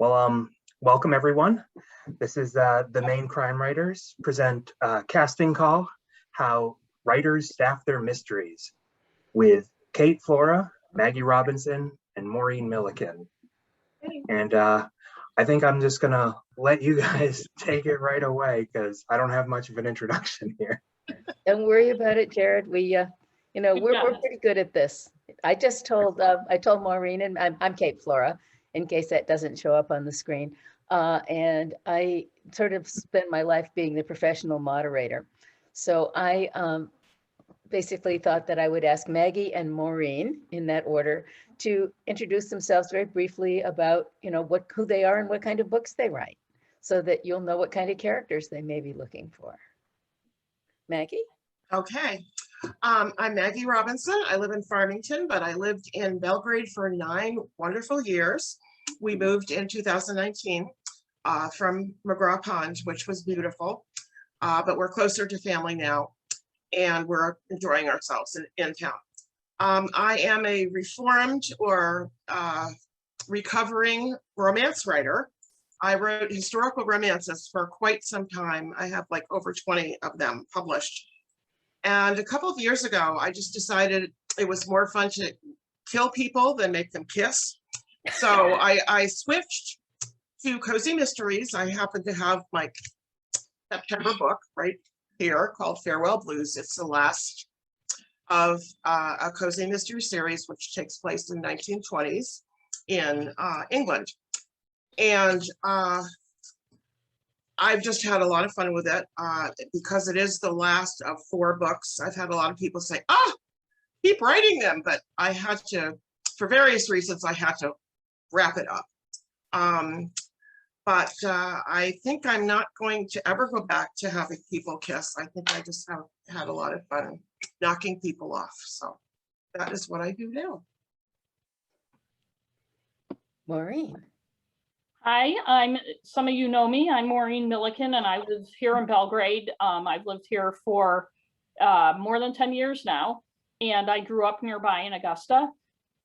Well, welcome everyone. This is the Maine Crime Writers present Casting Call, How Writers Staff Their Mysteries with Kate, Flora, Maggie Robinson, and Maureen Milliken. And I think I'm just gonna let you guys take it right away because I don't have much of an introduction here. Don't worry about it, Jared. We're pretty good at this. I told Maureen, and I'm Kate, Flora, in case that doesn't show up on the screen. And I sort of spend my life being the professional moderator. So I basically thought that I would ask Maggie and Maureen, in that order, to introduce themselves very briefly about, who they are and what kind of books they write, so that you'll know what kind of characters they may be looking for. Maggie? Okay. I'm Maggie Robinson. I live in Farmington, but I lived in Belgrade for 9 wonderful years. We moved in 2019 from McGraw Pond, which was beautiful, but we're closer to family now, and we're enjoying ourselves in town. I am a reformed or recovering romance writer. I wrote historical romances for quite some time. I have like over 20 of them published. And a couple of years ago, I just decided it was more fun to kill people than make them kiss. So I switched to cozy mysteries. I happen to have my September book right here called Farewell Blues. It's the last of a cozy mystery series, which takes place in 1920s in England. And I've just had a lot of fun with it because it is the last of 4 books. I've had a lot of people say, keep writing them, but I had to, for various reasons, I had to wrap it up. But I think I'm not going to ever go back to having people kiss. I think I just have had a lot of fun knocking people off. So that is what I do now. Maureen. Hi, some of you know me. I'm Maureen Milliken, and I live here in Belgrade. I've lived here for more than 10 years now, and I grew up nearby in Augusta.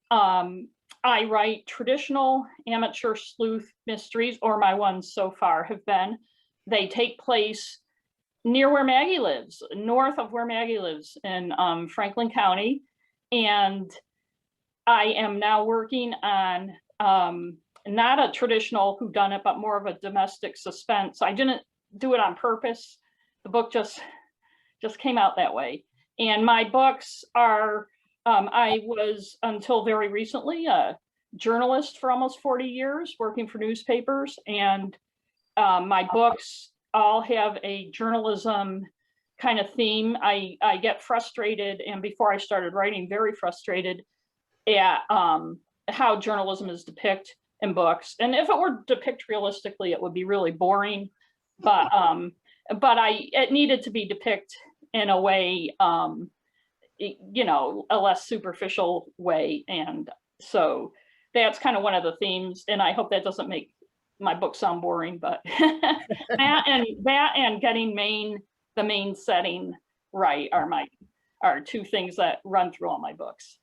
I write traditional amateur sleuth mysteries, or my ones so far have been. They take place near where Maggie lives, north of where Maggie lives in Franklin County. And I am now working on not a traditional whodunit, but more of a domestic suspense. I didn't do it on purpose. The book just came out that way. And my books are, I was until very recently a journalist for almost 40 years, working for newspapers. And my books all have a journalism kind of theme. I get frustrated, and before I started writing, very frustrated at how journalism is depicted in books. And if it were depicted realistically, it would be really boring. But it needed to be depicted in a way, a less superficial way. And so that's kind of one of the themes. And I hope that doesn't make my book sound boring, but that and getting the Maine setting right are 2 things that run through all my books.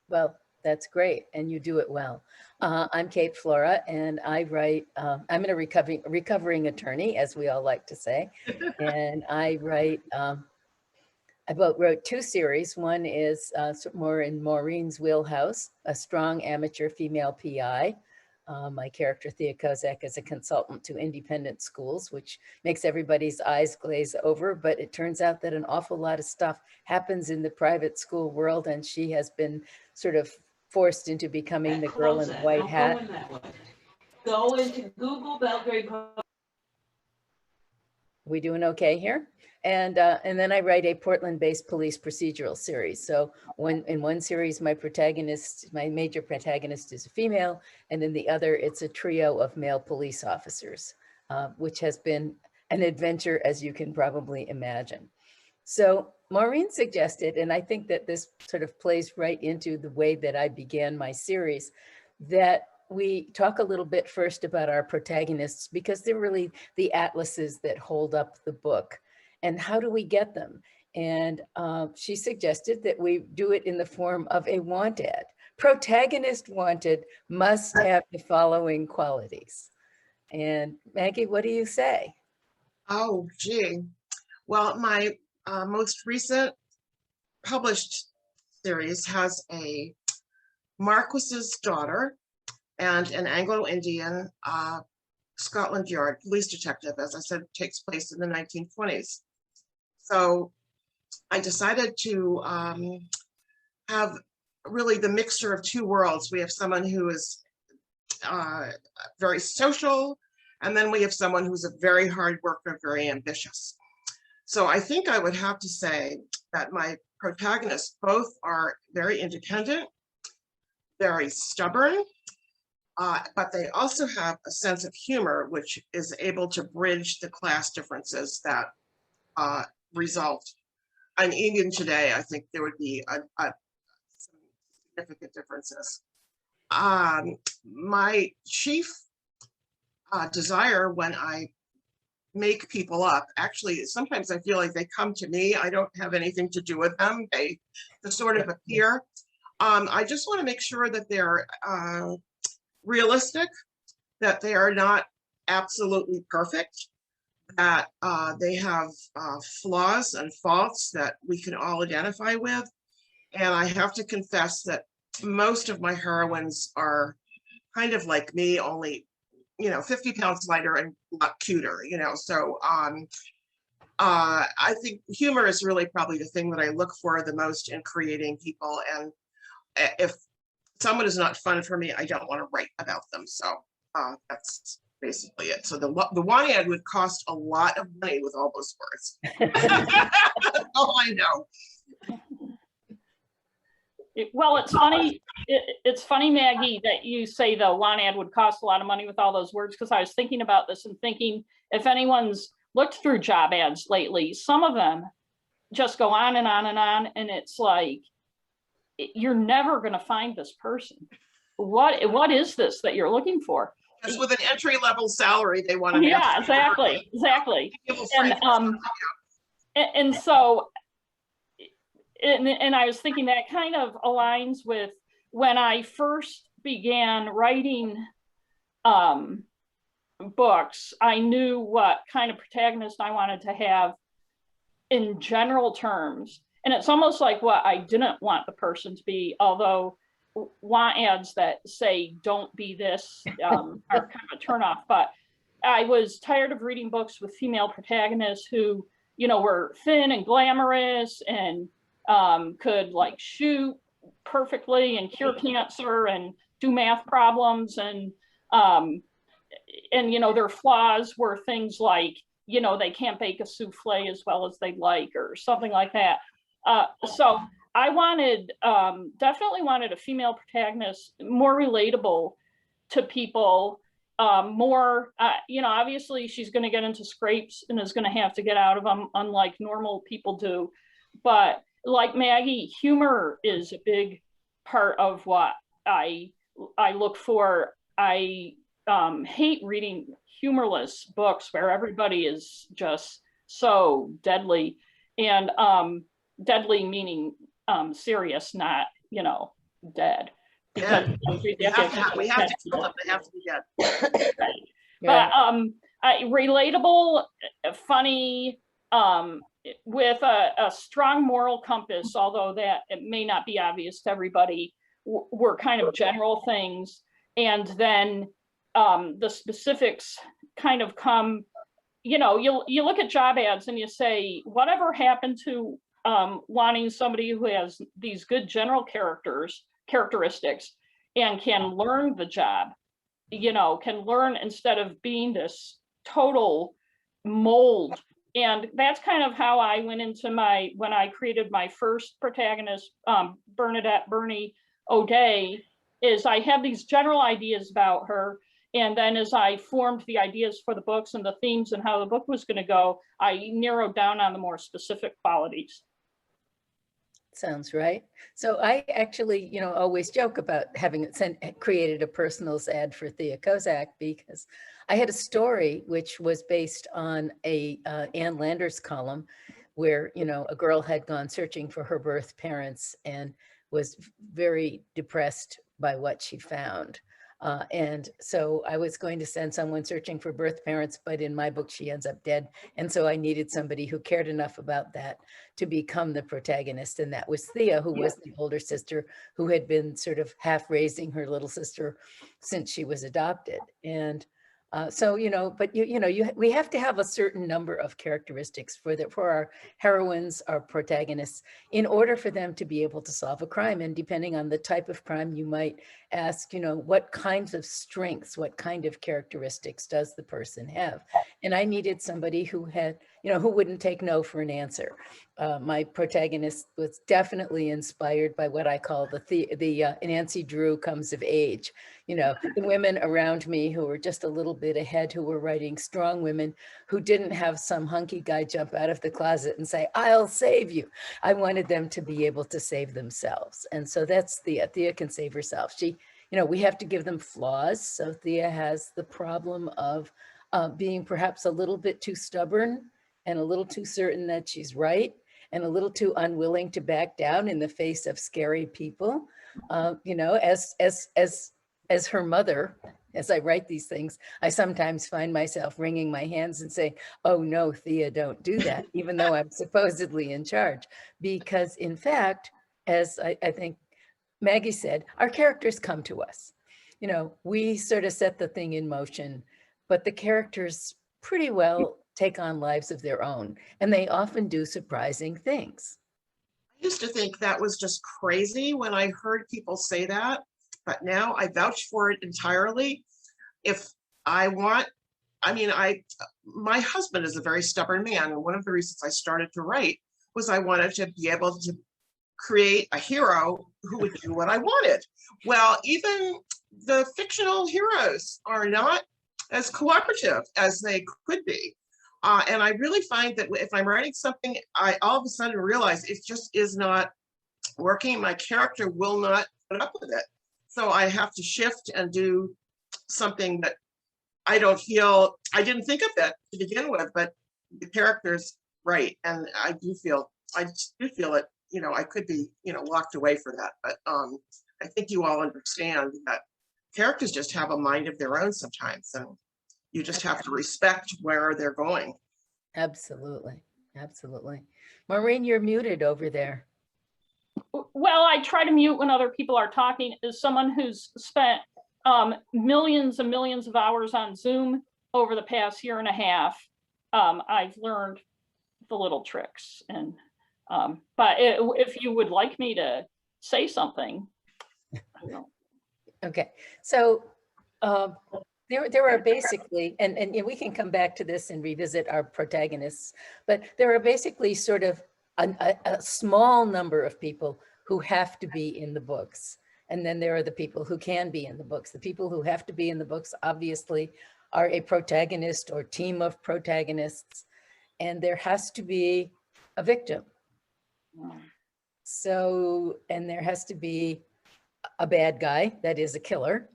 Well, that's great, and you do it well. I'm Kate, Flora, and I write, I'm a recovering attorney, as we all like to say, and I write, I wrote 2 series. One is more in Maureen's wheelhouse, a strong amateur female PI. My character, Thea Kozak, is a consultant to independent schools, which makes everybody's eyes glaze over, but it turns out that an awful lot of stuff happens in the private school world, and she has been sort of forced into becoming the girl in the white hat. Go into Google Belgrade. We doing okay here? And then I write a Portland-based police procedural series. So in one series, my major protagonist is a female, and in the other, it's a trio of male police officers, which has been an adventure, as you can probably imagine. So Maureen suggested, and I think that this sort of plays right into the way that I began my series, that we talk a little bit first about our protagonists, because they're really the atlases that hold up the book. And how do we get them? And she suggested that we do it in the form of a want ad protagonist wanted must have the following qualities. And Maggie, what do you say? Oh, gee. Well, my most recent published series has a Marquis's daughter and an Anglo-Indian Scotland Yard police detective, as I said, takes place in the 1920s. So I decided to have really the mixture of two worlds. We have someone who is very social, and then we have someone who's a very hard worker, very ambitious. So I think I would have to say that my protagonists both are very independent, very stubborn, but they also have a sense of humor, which is able to bridge the class differences that result. And even today, I think there would be some significant differences. My chief desire when I make people up, actually, sometimes I feel like they come to me. I don't have anything to do with them. They just sort of appear. I just want to make sure that they're realistic, that they are not absolutely perfect, that they have flaws and faults that we can all identify with. And I have to confess that most of my heroines are kind of like me, only 50 pounds lighter and a lot cuter, so I think humor is really probably the thing that I look for the most in creating people. And if someone is not fun for me, I don't want to write about them. So that's basically it. So the one ad would cost a lot of money with all those words. That's all I know. Well, it's funny. It's funny, Maggie, that you say the one ad would cost a lot of money with all those words, because I was thinking about this and thinking if anyone's looked through job ads lately, some of them just go on and on and on, and it's like you're never going to find this person. What is this that you're looking for? Because with an entry-level salary, they want to. Yeah, exactly. And so. And I was thinking that kind of aligns with when I first began writing books. I knew what kind of protagonist I wanted to have in general terms. And it's almost like what I didn't want the person to be, although want ads that say don't be this are kind of a turnoff. But I was tired of reading books with female protagonists who, were thin and glamorous and could like shoot perfectly and cure cancer and do math problems, and their flaws were things like they can't bake a souffle as well as they'd like or something like that. So I definitely wanted a female protagonist, more relatable to people, more obviously she's going to get into scrapes and is going to have to get out of them, unlike normal people do. But like Maggie, humor is a big part of what I look for. I hate reading humorless books where everybody is just so deadly, and deadly meaning serious, not dead. Because we have to kill them. They have to be dead. Right. But relatable, funny. With a strong moral compass, although that it may not be obvious to everybody, were kind of general things. And then the specifics kind of come, you look at job ads and you say, whatever happened to wanting somebody who has these good general characteristics and can learn the job, can learn instead of being this total mold. And that's kind of how I went into when I created my first protagonist, Bernadette Bernie O'Day, is I had these general ideas about her. And then as I formed the ideas for the books and the themes and how the book was going to go, I narrowed down on the more specific qualities. Sounds right. So I actually, always joke about having created a personals ad for Thea Kozak, because I had a story which was based on a Ann Landers column where, a girl had gone searching for her birth parents and was very depressed by what she found. And so I was going to send someone searching for birth parents, but in my book, she ends up dead. And so I needed somebody who cared enough about that to become the protagonist. And that was Thea, who was the older sister who had been sort of half raising her little sister since she was adopted. And so, but we have to have a certain number of characteristics for our heroines, our protagonists, in order for them to be able to solve a crime. And depending on the type of crime, you might ask, what kinds of strengths, what kind of characteristics does the person have? And I needed somebody who had, who wouldn't take no for an answer. My protagonist was definitely inspired by what I call the Nancy Drew comes of age. The women around me who were just a little bit ahead, who were writing strong women, who didn't have some hunky guy jump out of the closet and say, I'll save you. I wanted them to be able to save themselves. And so that's Thea. Thea can save herself. She, we have to give them flaws. So Thea has the problem of being perhaps a little bit too stubborn and a little too certain that she's right, and a little too unwilling to back down in the face of scary people. As her mother, as I write these things, I sometimes find myself wringing my hands and saying, oh no, Thea, don't do that, even though I'm supposedly in charge. Because in fact, as I think Maggie said, our characters come to us. We sort of set the thing in motion, but the characters pretty well take on lives of their own, and they often do surprising things. I used to think that was just crazy when I heard people say that, but now I vouch for it entirely. If I want, my husband is a very stubborn man, and one of the reasons I started to write was I wanted to be able to create a hero who would do what I wanted. Well, even the fictional heroes are not as cooperative as they could be. And I really find that if I'm writing something, I all of a sudden realize it just is not working. My character will not put up with it. So I have to shift and do something that I didn't think of it to begin with, but the character's right. And I do feel it, I could be, locked away for that. But I think you all understand that characters just have a mind of their own sometimes. And you just have to respect where they're going. Absolutely. Absolutely. Maureen, you're muted over there. Well, I try to mute when other people are talking. As someone who's spent millions and millions of hours on Zoom over the past year and a half, I've learned the little tricks. And but if you would like me to say something, I don't. Okay, so there are basically, and we can come back to this and revisit our protagonists, but there are basically sort of a small number of people who have to be in the books. And then there are the people who can be in the books. The people who have to be in the books obviously are a protagonist or team of protagonists, and there has to be a victim. So, and there has to be a bad guy, that is a killer.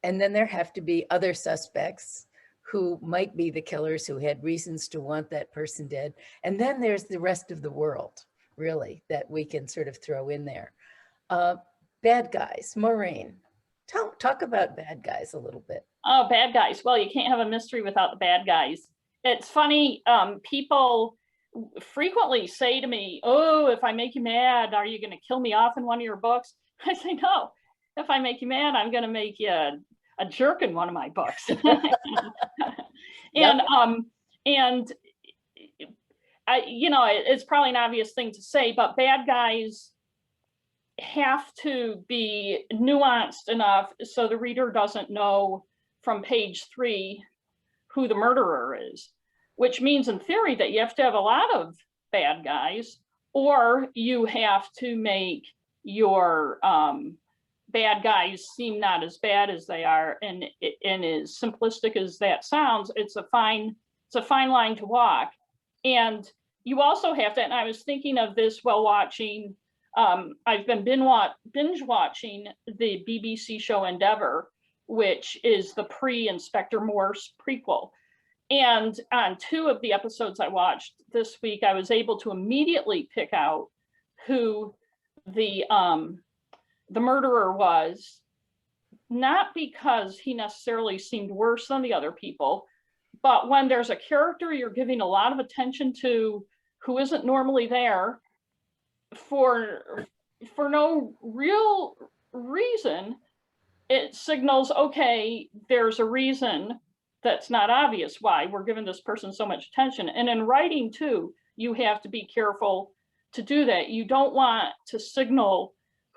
And then there have to be other suspects who might be the killers who had reasons to want that person dead. And then there's the rest of the world, really, that we can sort of throw in there. Bad guys, Maureen, talk about bad guys a little bit. Oh, bad guys. Well, you can't have a mystery without the bad guys. It's funny, people frequently say to me, oh, if I make you mad, are you going to kill me off in one of your books? I say, no, if I make you mad, I'm going to make you a jerk in one of my books. And it's probably an obvious thing to say, but bad guys have to be nuanced enough so the reader doesn't know from page 3 who the murderer is, which means in theory that you have to have a lot of bad guys, or you have to make your bad guys seem not as bad as they are. And as simplistic as that sounds, it's a fine line to walk. And you also have to, and I was thinking of this while watching, I've been binge watching the BBC show Endeavour, which is the pre-Inspector Morse prequel. And on 2 of the episodes I watched this week, I was able to immediately pick out who the the murderer was, not because he necessarily seemed worse than the other people, but when there's a character you're giving a lot of attention to who isn't normally there for no real reason, it signals, okay, there's a reason that's not obvious why we're giving this person so much attention. And in writing too, you have to be careful to do that. You don't want to signal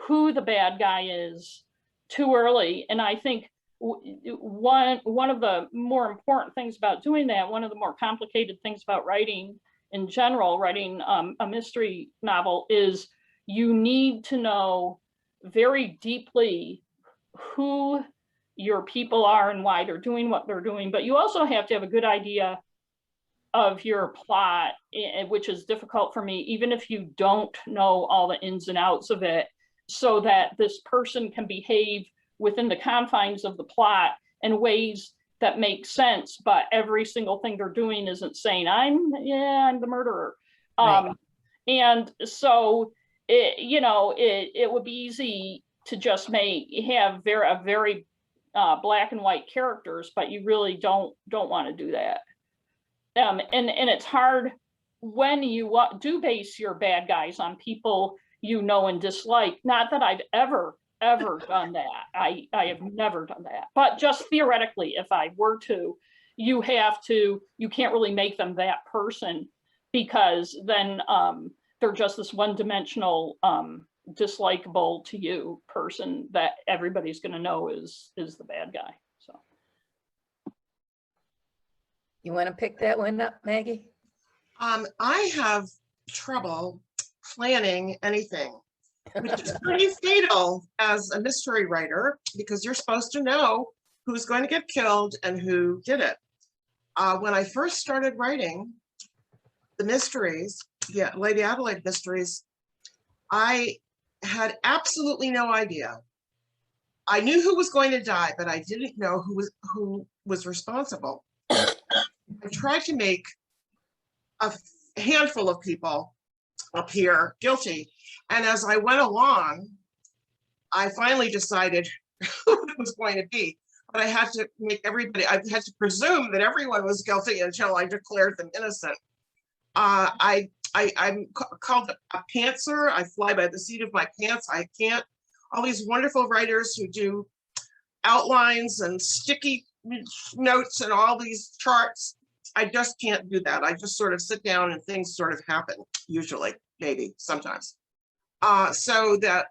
who the bad guy is too early. And I think one of the more important things about doing that, one of the more complicated things about writing in general, writing a mystery novel, is you need to know very deeply who your people are and why they're doing what they're doing. But you also have to have a good idea of your plot, which is difficult for me, even if you don't know all the ins and outs of it, so that this person can behave within the confines of the plot in ways that make sense, but every single thing they're doing isn't saying, I'm the murderer. Right. And so, it would be easy to just have a very black and white characters, but you really don't want to do that. And it's hard when you do base your bad guys on people you know and dislike. Not that I've ever done that. I have never done that. But just theoretically, if I were to, you can't really make them that person, because then they're just this one-dimensional, dislikable to you person that everybody's going to know is the bad guy. So You want to pick that one up, Maggie? I have trouble planning anything, which is pretty fatal as a mystery writer, because you're supposed to know who's going to get killed and who did it. When I first started writing the mysteries, Lady Adelaide mysteries, I had absolutely no idea. I knew who was going to die, but I didn't know who was responsible. I tried to make a handful of people appear guilty. And as I went along, I finally decided who it was going to be. But I had to I had to presume that everyone was guilty until I declared them innocent. I'm called a pantser. I fly by the seat of my pants. I can't. All these wonderful writers who do outlines and sticky notes and all these charts, I just can't do that. I just sort of sit down and things sort of happen, usually, maybe, sometimes. So that,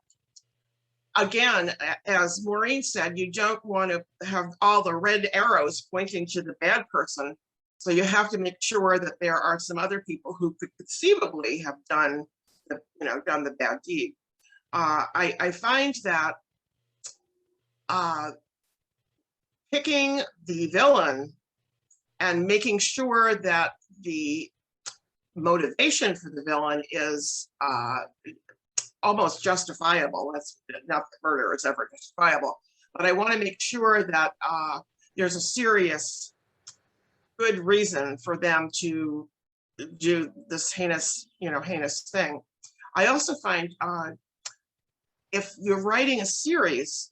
again, as Maureen said, you don't want to have all the red arrows pointing to the bad person. So you have to make sure that there are some other people who could conceivably have done the bad deed. I find that picking the villain and making sure that the motivation for the villain is almost justifiable. That's not that murder is ever justifiable, but I want to make sure that there's a serious, good reason for them to do this heinous thing. I also find if you're writing a series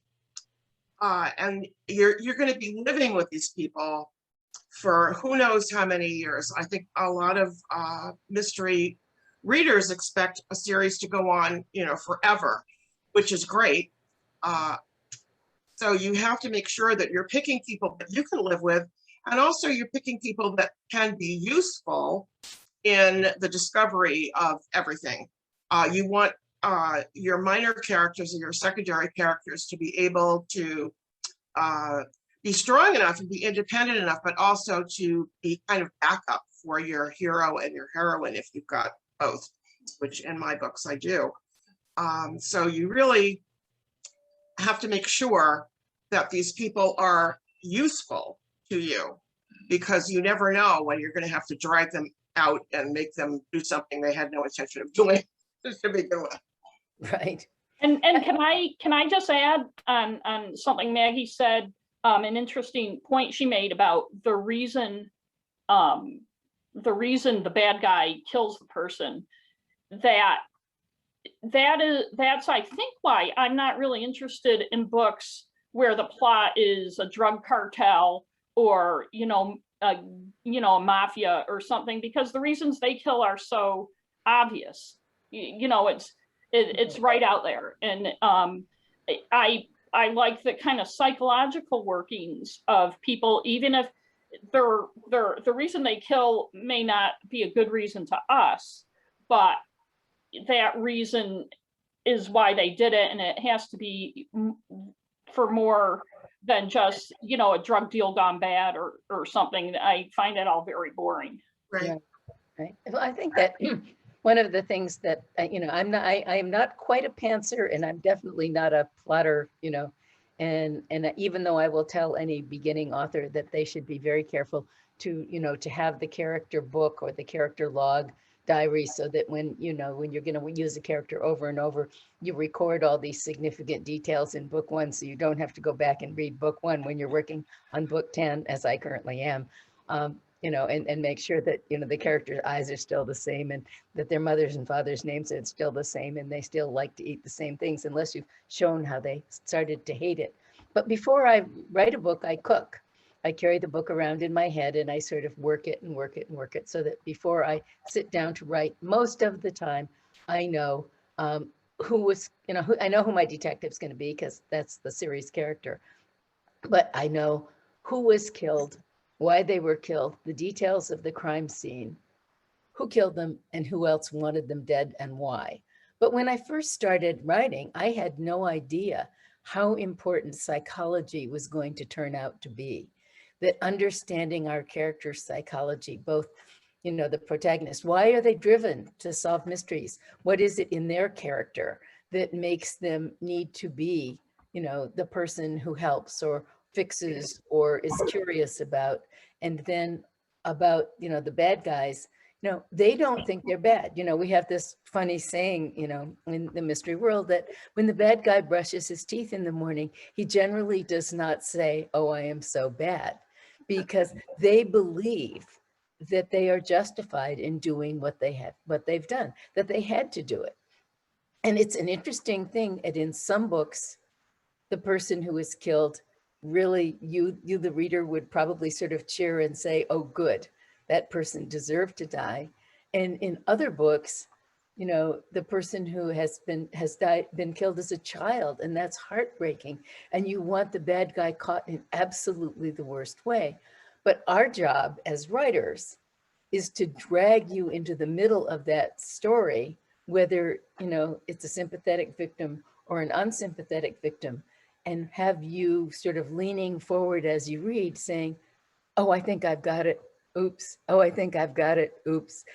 and you're going to be living with these people for who knows how many years. I think a lot of mystery readers expect a series to go on, forever, which is great. So you have to make sure that you're picking people that you can live with, and also you're picking people that can be useful in the discovery of everything. You want your minor characters and your secondary characters to be able to be strong enough and be independent enough, but also to be kind of backup for your hero and your heroine if you've got both, which in my books I do. So you really have to make sure that these people are useful to you, because you never know when you're going to have to drag them out and make them do something they had no intention of doing to begin with. Right. And can I just add on something Maggie said, an interesting point she made about the reason the bad guy kills the person, that that's I think why I'm not really interested in books where the plot is a drug cartel or a mafia or something, because the reasons they kill are so obvious. It's right out there, and I like the kind of psychological workings of people, even if the reason they kill may not be a good reason to us, but that reason is why they did it, and it has to be for more than just a drug deal gone bad or something. I find it all very boring. Right. Right. Well, I think that one of the things that I am not quite a pantser, and I'm definitely not a plotter, and even though I will tell any beginning author that they should be very careful to have the character book or the character log diary, so that when you're going to use a character over and over, you record all these significant details in book 1, so you don't have to go back and read book 1 when you're working on book 10, as I currently am. And make sure that the characters' eyes are still the same, and that their mothers and fathers' names are still the same, and they still like to eat the same things, unless you've shown how they started to hate it. But before I write a book, I cook. I carry the book around in my head, and I sort of work it and work it and work it, so that before I sit down to write, most of the time, I know I know who my detective's going to be, because that's the series character. But I know who was killed, why they were killed, the details of the crime scene, who killed them, and who else wanted them dead and why. But when I first started writing, I had no idea how important psychology was going to turn out to be. That understanding our character's psychology, both, the protagonist, why are they driven to solve mysteries? What is it in their character that makes them need to be, the person who helps or fixes or is curious about? And then about the bad guys, they don't think they're bad. We have this funny saying in the mystery world, that when the bad guy brushes his teeth in the morning, he generally does not say, "Oh, I am so bad," because they believe that they are justified in doing what they've done, that they had to do it. And it's an interesting thing that in some books, the person who is killed, really, you the reader would probably sort of cheer and say, "Oh, good, that person deserved to die." And in other books, the person who has been killed as a child, and that's heartbreaking. And you want the bad guy caught in absolutely the worst way. But our job as writers is to drag you into the middle of that story, whether it's a sympathetic victim or an unsympathetic victim, and have you sort of leaning forward as you read, saying, "Oh, I think I've got it. Oops. Oh, I think I've got it. Oops,"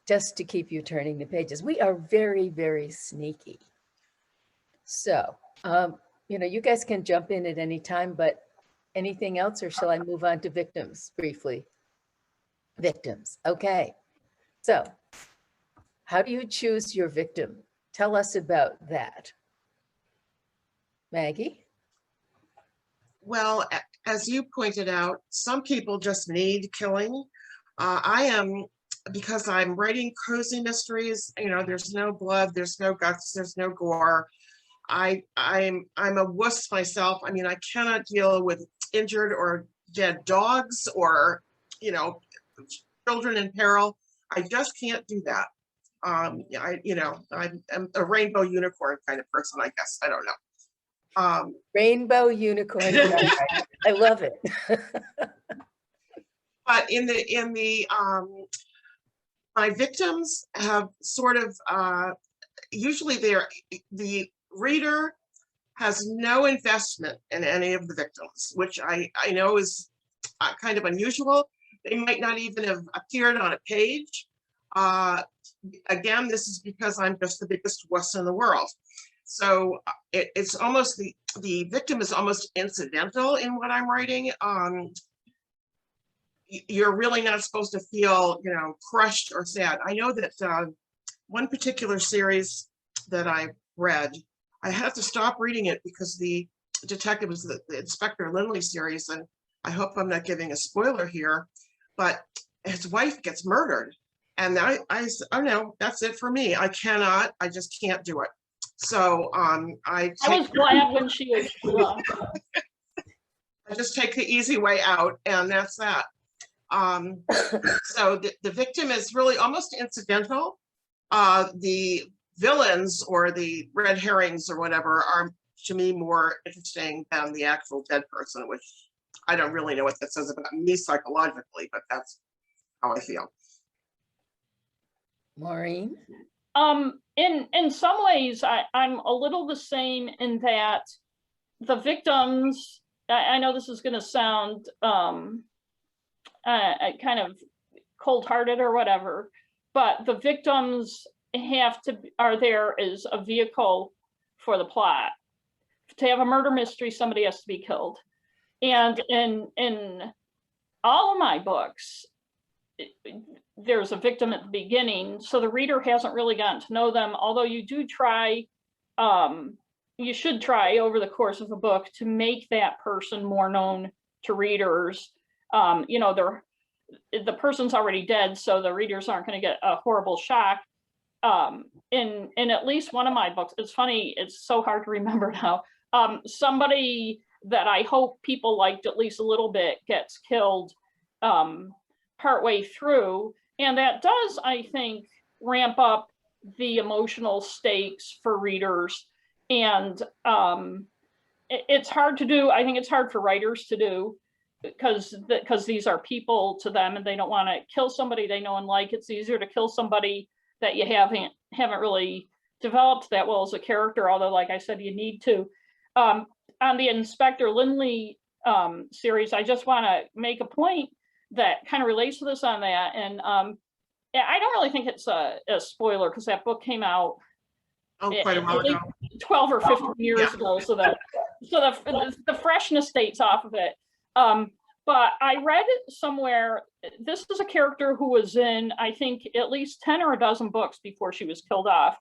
just to keep you turning the pages. We are very, very sneaky. So, you guys can jump in at any time, but anything else, or shall I move on to victims briefly? Victims. Okay. So, how do you choose your victim? Tell us about that. Maggie? Well, as you pointed out, some people just need killing. Because I'm writing cozy mysteries, there's no blood, there's no guts, there's no gore. I'm a wuss myself. I mean, I cannot deal with injured or dead dogs or, children in peril. I just can't do that. I'm a rainbow unicorn kind of person, I guess. I don't know. Rainbow unicorn. I love it. But my victims have sort of, usually the reader has no investment in any of the victims, which I know is kind of unusual. They might not even have appeared on a page. Again, this is because I'm just the biggest wuss in the world. So it's almost the victim is almost incidental in what I'm writing. You're really not supposed to feel, crushed or sad. I know that one particular series that I read, I had to stop reading it because the detective was the Inspector Lindley series, and I hope I'm not giving a spoiler here, but his wife gets murdered. And oh no, that's it for me. I just can't do it. So I was glad when she was. I just take the easy way out, and that's that. So the victim is really almost incidental. The villains or the red herrings or whatever are, to me, more interesting than the actual dead person, which I don't really know what that says about me psychologically, but that's how I feel. Maureen? In some ways, I'm a little the same in that the victims, I know this is going to sound kind of cold-hearted or whatever, but the victims are there as a vehicle for the plot. To have a murder mystery, somebody has to be killed. And in all of my books, there's a victim at the beginning, so the reader hasn't really gotten to know them, although you do try, you should try over the course of a book to make that person more known to readers. You know, the person's already dead, so the readers aren't going to get a horrible shock. In at least one of my books, it's funny, it's so hard to remember now, somebody that I hope people liked at least a little bit gets killed partway through, and that does, I think, ramp up the emotional stakes for readers. And it's hard to do. I think it's hard for writers to do because these are people to them, and they don't want to kill somebody they know and like. It's easier to kill somebody that you haven't really developed that well as a character, although, like I said, you need to. On the Inspector Lindley series, I just want to make a point that kind of relates to this on that. And I don't really think it's a spoiler because that book came out quite a while ago. 12 or 15 years ago, so the freshness dates off of it. But I read it somewhere, this is a character who was in, I think, at least 10 or a dozen books before she was killed off.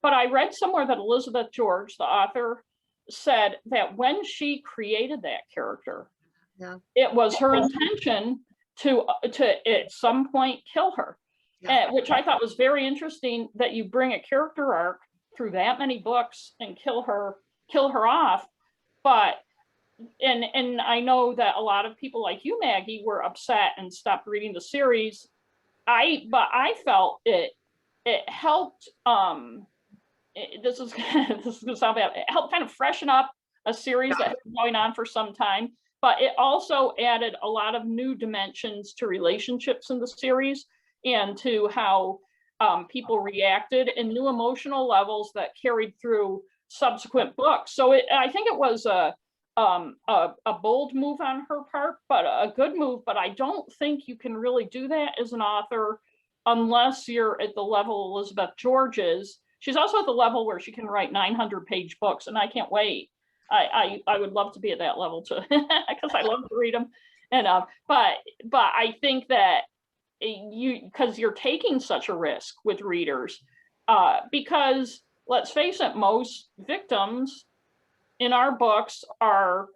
But I read somewhere that Elizabeth George, the author, said that when she created that character, it was her intention to at some point kill her, which I thought was very interesting, that you bring a character arc through that many books and kill her off. But and I know that a lot of people like you, Maggie, were upset and stopped reading the series. But I felt it helped. This is gonna sound bad. It helped kind of freshen up a series that had been going on for some time. But it also added a lot of new dimensions to relationships in the series and to how people reacted, and new emotional levels that carried through subsequent books. So I think it was a bold move on her part, but a good move. But I don't think you can really do that as an author unless you're at the level Elizabeth George is. She's also at the level where she can write 900-page books, and I can't wait. I would love to be at that level too, because I love to read them. And but I think that because you're taking such a risk with readers, because let's face it, most victims in our books are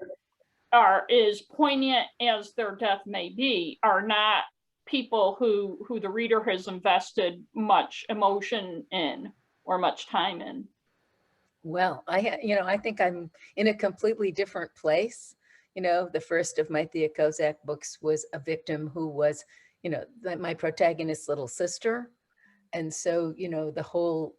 as poignant as their death may be, are not people who the reader has invested much emotion in or much time in. Well, I think I'm in a completely different place. The first of my Thea Kozak books was a victim who was, my protagonist's little sister. And so, the whole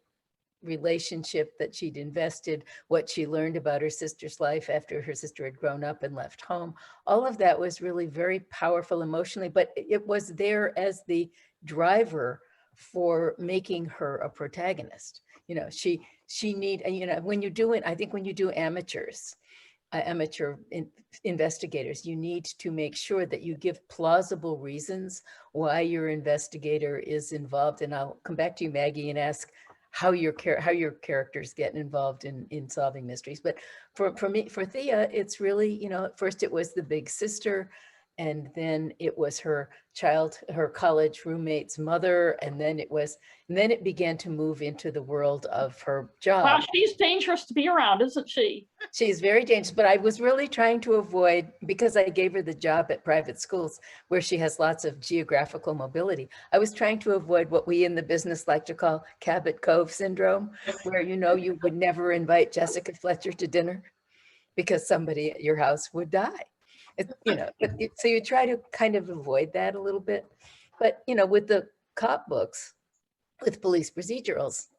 relationship that she'd invested, what she learned about her sister's life after her sister had grown up and left home, all of that was really very powerful emotionally, but it was there as the driver for making her a protagonist. She need, when you do it, I think when you do amateur investigators, you need to make sure that you give plausible reasons why your investigator is involved. And I'll come back to you, Maggie, and ask how your characters get involved in solving mysteries. But for Thea, it's really, first it was the big sister, and then it was her college roommate's mother, and then it began to move into the world of her job. Wow, she's dangerous to be around, isn't she? She's very dangerous, but I was really trying to avoid, because I gave her the job at private schools where she has lots of geographical mobility. I was trying to avoid what we in the business like to call Cabot Cove syndrome, where you would never invite Jessica Fletcher to dinner because somebody at your house would die. So you try to kind of avoid that a little bit. But, with the cop books, with police procedurals,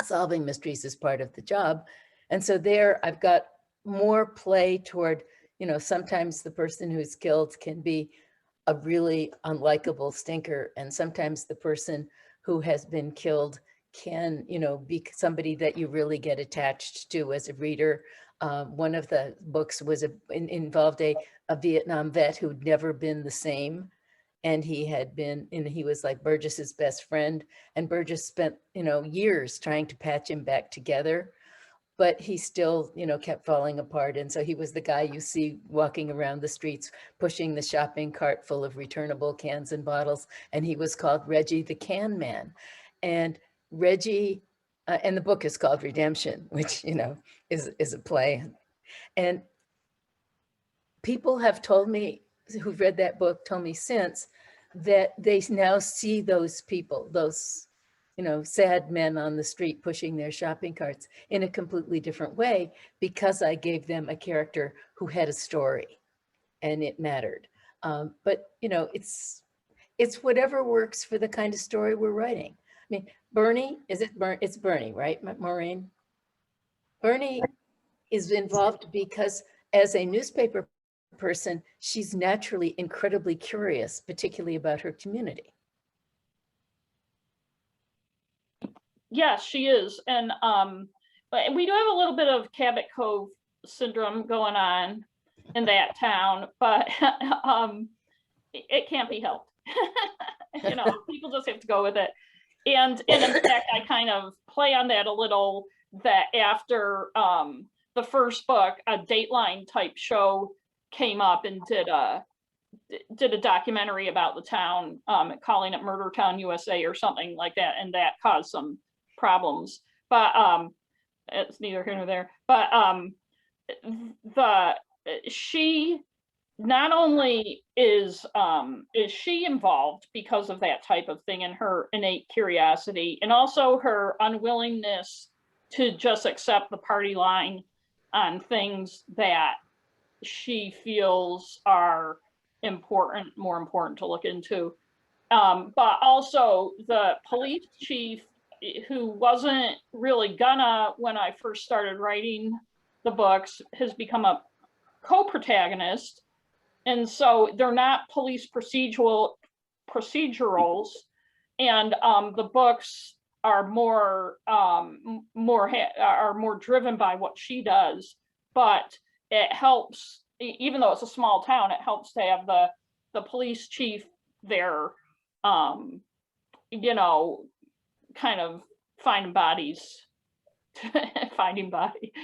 solving mysteries is part of the job. And so there I've got more play toward, sometimes the person who's killed can be a really unlikable stinker. And sometimes the person who has been killed can, be somebody that you really get attached to as a reader. One of the books involved a Vietnam vet who'd never been the same. And he was like Burgess's best friend. And Burgess spent, years trying to patch him back together, but he still, kept falling apart. And so he was the guy you see walking around the streets, pushing the shopping cart full of returnable cans and bottles. And he was called Reggie the Can Man. And Reggie, and the book is called Redemption, which, is a play. And people have told me, who've read that book, told me since, that they now see those people, those, sad men on the street pushing their shopping carts in a completely different way, because I gave them a character who had a story and it mattered. But, it's whatever works for the kind of story we're writing. I mean, Bernie, it's Bernie, right, Maureen? Bernie is involved because as a newspaper person, she's naturally incredibly curious, particularly about her community. Yes, she is. And but we do have a little bit of Cabot Cove syndrome going on in that town, but it can't be helped. People just have to go with it. And in fact, I kind of play on that a little, that after the first book, a Dateline type show came up and did a documentary about the town, calling it Murder Town USA or something like that, and that caused some problems. But it's neither here nor there. But she not only is she involved because of that type of thing and her innate curiosity, and also her unwillingness to just accept the party line on things that she feels are more important to look into. But also the police chief, who wasn't really gonna when I first started writing the books, has become a co-protagonist. And so they're not police procedurals, and the books are more driven by what she does. But it helps, even though it's a small town, it helps to have the police chief there, kind of finding bodies.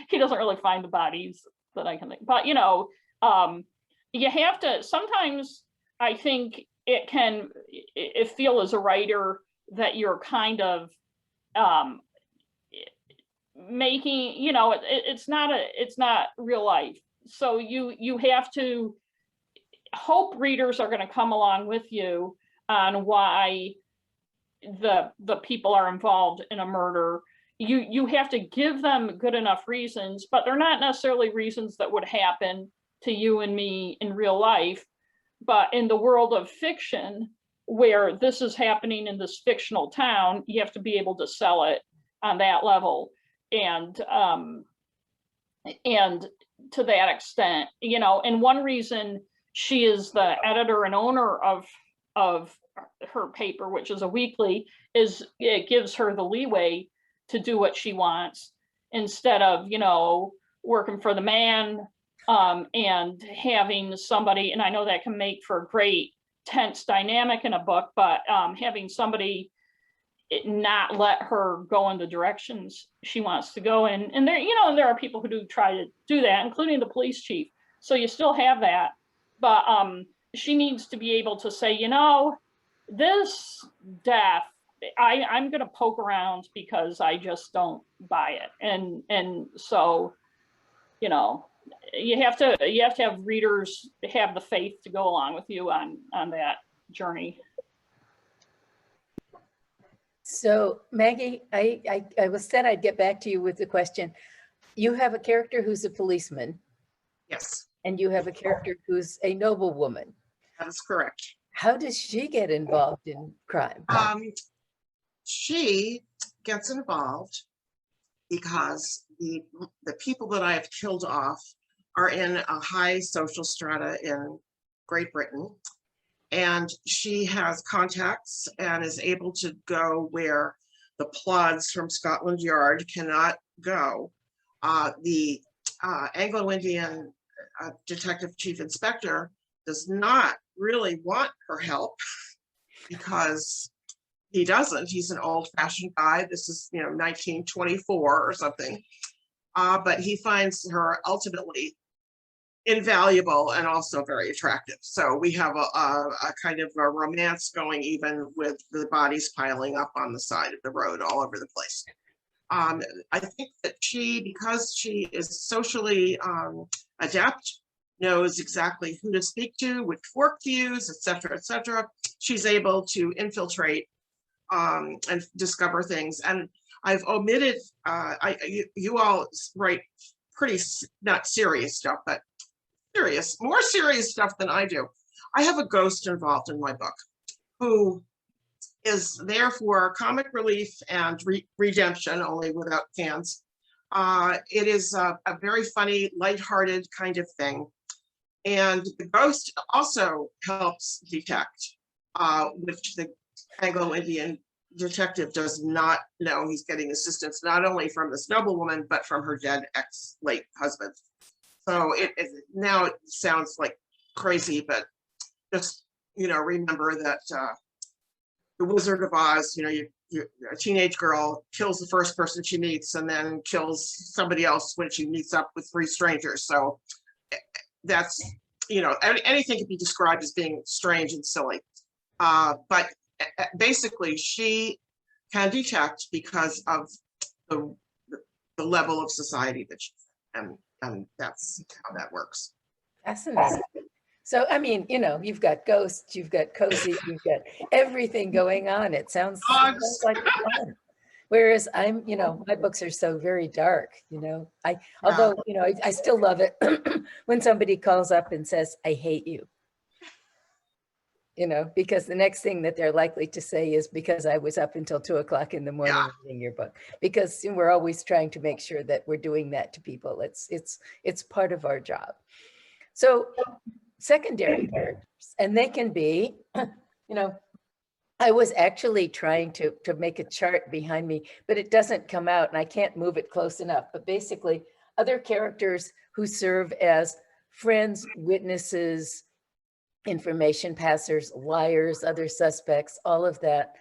He doesn't really find the bodies that I can think, but you have to, sometimes I think it feel as a writer that you're kind of making, it's not real life. So you have to hope readers are going to come along with you on why the people are involved in a murder. You have to give them good enough reasons, but they're not necessarily reasons that would happen to you and me in real life. But in the world of fiction, where this is happening in this fictional town, you have to be able to sell it on that level. And to that extent, and one reason she is the editor and owner of her paper, which is a weekly, is it gives her the leeway to do what she wants instead of, working for the man, and having somebody, and I know that can make for a great tense dynamic in a book, but having somebody not let her go in the directions she wants to go in. And there are people who do try to do that, including the police chief. So you still have that. But she needs to be able to say, you know, this death, I'm going to poke around because I just don't buy it. And so, you know, you have to have readers have the faith to go along with you on that journey. So Maggie, I was said I'd get back to you with the question. You have a character who's a policeman, Yes, and you have a character who's a noblewoman. that is correct. How does she get involved in crime? She gets involved because the people that I have killed off are in a high social strata in Great Britain. And she has contacts and is able to go where the plods from Scotland Yard cannot go. The Anglo-Indian detective chief inspector does not really want her help because he doesn't. He's an old-fashioned guy. This is, 1924 or something. But he finds her ultimately invaluable and also very attractive. So we have a kind of a romance going, even with the bodies piling up on the side of the road all over the place. I think that because she is socially adept, knows exactly who to speak to, which fork to use, et cetera, she's able to infiltrate and discover things. And I've omitted, you all write pretty, not serious stuff, but more serious stuff than I do. I have a ghost involved in my book who is there for comic relief and redemption, only without cans. It is a very funny, lighthearted kind of thing. And the ghost also helps detect, which the Anglo-Indian detective does not know. He's getting assistance not only from this noblewoman, but from her dead late husband. So now it sounds like crazy, but just, remember that the Wizard of Oz, a teenage girl kills the first person she meets and then kills somebody else when she meets up with 3 strangers. So that's, anything can be described as being strange and silly. But basically she can detect because of the level of society that she's in. And that's how that works. Fascinating. So, I mean, you've got ghosts, you've got cozy, you've got everything going on. It sounds like fun. Whereas my books are so very dark, although, I still love it when somebody calls up and says, I hate you. Because the next thing that they're likely to say is because I was up until 2 o'clock in the morning reading your book, because we're always trying to make sure that we're doing that to people. It's part of our job. So secondary characters, and they can be, I was actually trying to make a chart behind me, but it doesn't come out and I can't move it close enough. But basically other characters who serve as friends, witnesses, information passers, liars, other suspects, all of that.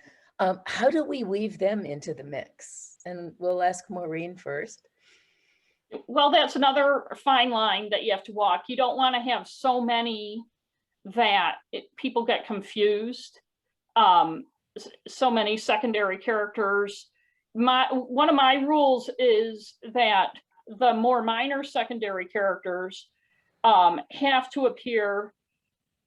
How do we weave them into the mix? And we'll ask Maureen first. Well, that's another fine line that you have to walk. You don't want to have so many that people get confused. So many secondary characters. One of my rules is that the more minor secondary characters have to appear.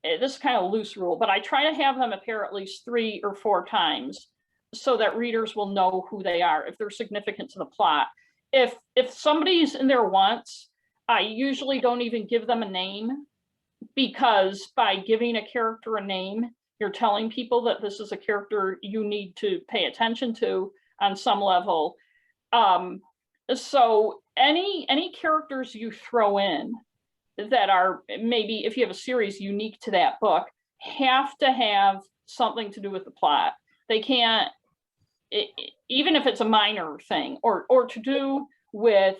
This is kind of a loose rule, but I try to have them appear at least 3 or 4 times so that readers will know who they are, if they're significant to the plot. If somebody's in there once, I usually don't even give them a name, because by giving a character a name, you're telling people that this is a character you need to pay attention to on some level. So any characters you throw in that are maybe, if you have a series unique to that book, have to have something to do with the plot. They can't, even if it's a minor thing, or to do with,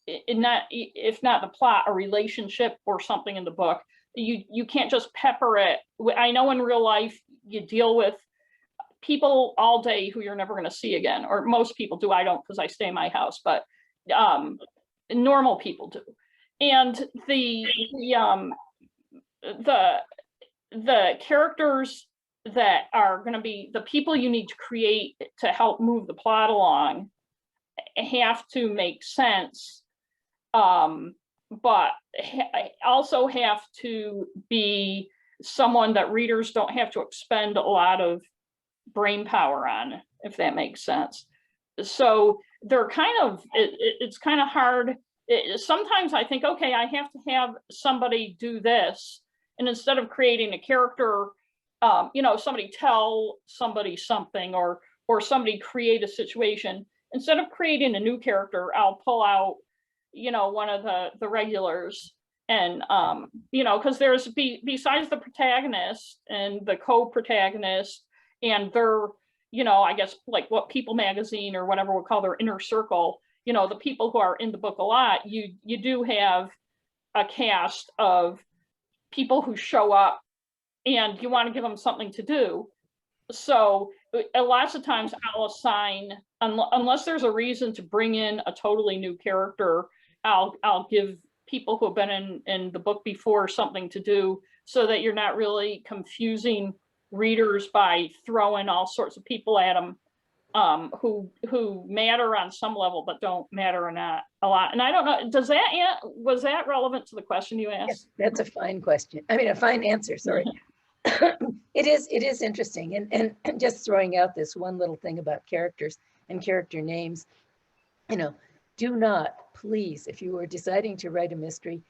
if not the plot, a relationship or something in the book. You can't just pepper it. I know in real life you deal with people all day who you're never going to see again, or most people do. I don't, because I stay in my house, but normal people do. And the the characters that are going to be the people you need to create to help move the plot along have to make sense, but also have to be someone that readers don't have to expend a lot of brain power on, if that makes sense. So they're kind of, it's kind of hard. Sometimes I think, okay, I have to have somebody do this. And instead of creating a character, somebody tell somebody something, or somebody create a situation. Instead of creating a new character, I'll pull out, one of the regulars. And, because there's, besides the protagonist and the co-protagonist and their, I guess like what People Magazine or whatever we'll call their inner circle, the people who are in the book a lot, you do have a cast of people who show up and you want to give them something to do. So lots of times I'll assign, unless there's a reason to bring in a totally new character, I'll give people who have been in the book before something to do, so that you're not really confusing readers by throwing all sorts of people at them who matter on some level but don't matter or not a lot. And I don't know, was that relevant to the question you asked? Yes, that's a fine question. I mean, a fine answer, sorry. It is interesting. And just throwing out this one little thing about characters and character names, do not, please, if you are deciding to write a mystery,